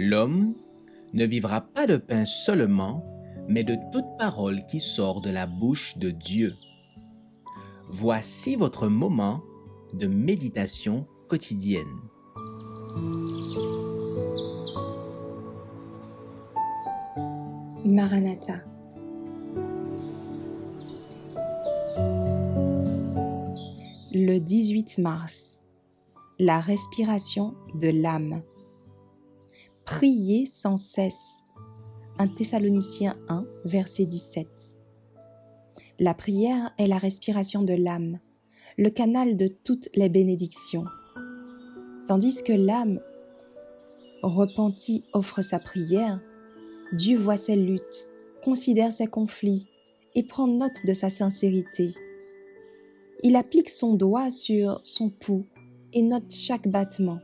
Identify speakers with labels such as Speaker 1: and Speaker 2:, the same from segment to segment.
Speaker 1: L'homme ne vivra pas de pain seulement, mais de toute parole qui sort de la bouche de Dieu. Voici votre moment de méditation quotidienne.
Speaker 2: Maranatha. Le 18 mars, la respiration de l'âme. Priez sans cesse. 1 Thessaloniciens 1, verset 17. La prière est la respiration de l'âme, le canal de toutes les bénédictions. Tandis que l'âme repentie offre sa prière, Dieu voit ses luttes, considère ses conflits et prend note de sa sincérité. Il applique son doigt sur son pouls et note chaque battement.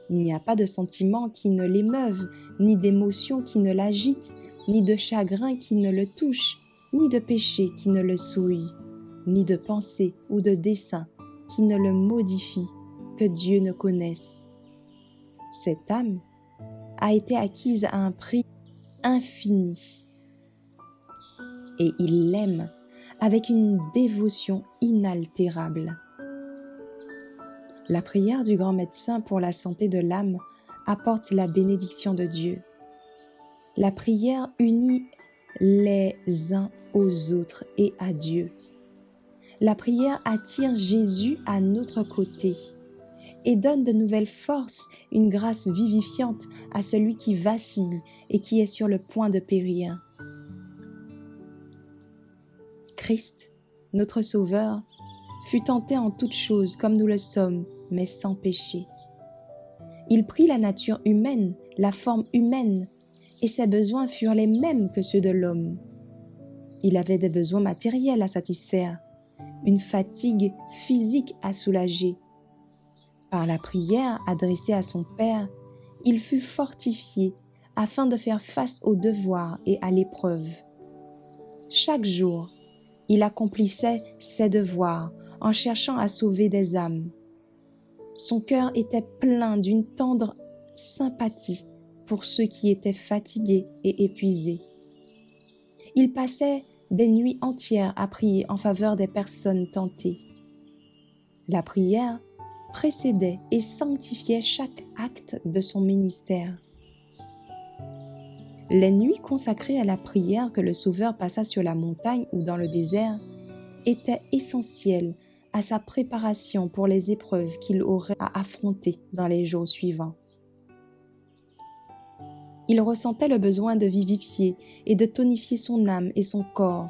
Speaker 2: Il n'y a pas de sentiment qui ne l'émeuve, ni d'émotion qui ne l'agite, ni de chagrin qui ne le touche, ni de péché qui ne le souille, ni de pensée ou de dessein qui ne le modifie, que Dieu ne connaisse. Cette âme a été acquise à un prix infini et il l'aime avec une dévotion inaltérable. La prière du grand médecin pour la santé de l'âme apporte la bénédiction de Dieu. La prière unit les uns aux autres et à Dieu. La prière attire Jésus à notre côté et donne de nouvelles forces, une grâce vivifiante à celui qui vacille et qui est sur le point de périr. Christ, notre Sauveur, fut tenté en toutes choses comme nous le sommes, mais sans péché. Il prit la nature humaine, la forme humaine, et ses besoins furent les mêmes que ceux de l'homme. Il avait des besoins matériels à satisfaire, une fatigue physique à soulager. Par la prière adressée à son Père, il fut fortifié afin de faire face aux devoirs et à l'épreuve. Chaque jour, il accomplissait ses devoirs en cherchant à sauver des âmes. Son cœur était plein d'une tendre sympathie pour ceux qui étaient fatigués et épuisés. Il passait des nuits entières à prier en faveur des personnes tentées. La prière précédait et sanctifiait chaque acte de son ministère. Les nuits consacrées à la prière que le Sauveur passa sur la montagne ou dans le désert étaient essentielles à sa préparation pour les épreuves qu'il aurait à affronter dans les jours suivants. Il ressentait le besoin de vivifier et de tonifier son âme et son corps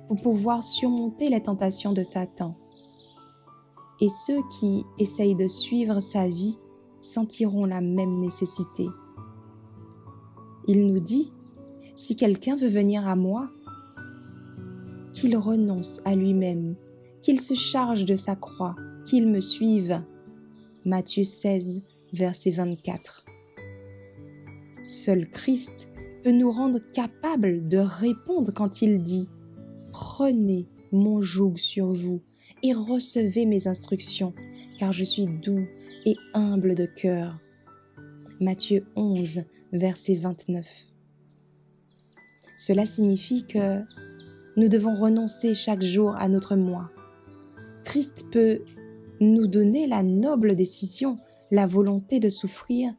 Speaker 2: pour pouvoir surmonter les tentations de Satan. Et ceux qui essayent de suivre sa vie sentiront la même nécessité. Il nous dit, si quelqu'un veut venir à moi, qu'il renonce à lui-même, qu'il se charge de sa croix, qu'il me suive. Matthieu 16, verset 24. Seul Christ peut nous rendre capables de répondre quand il dit « Prenez mon joug sur vous et recevez mes instructions, car je suis doux et humble de cœur. » Matthieu 11, verset 29. Cela signifie que nous devons renoncer chaque jour à notre moi. Christ peut nous donner la noble décision, la volonté de souffrir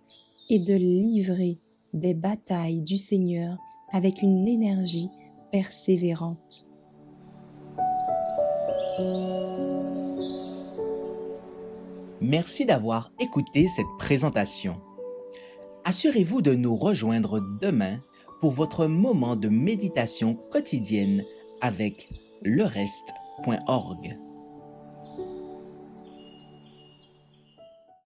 Speaker 2: et de livrer des batailles du Seigneur avec une énergie persévérante.
Speaker 1: Merci d'avoir écouté cette présentation. Assurez-vous de nous rejoindre demain pour votre moment de méditation quotidienne avec lereste.org.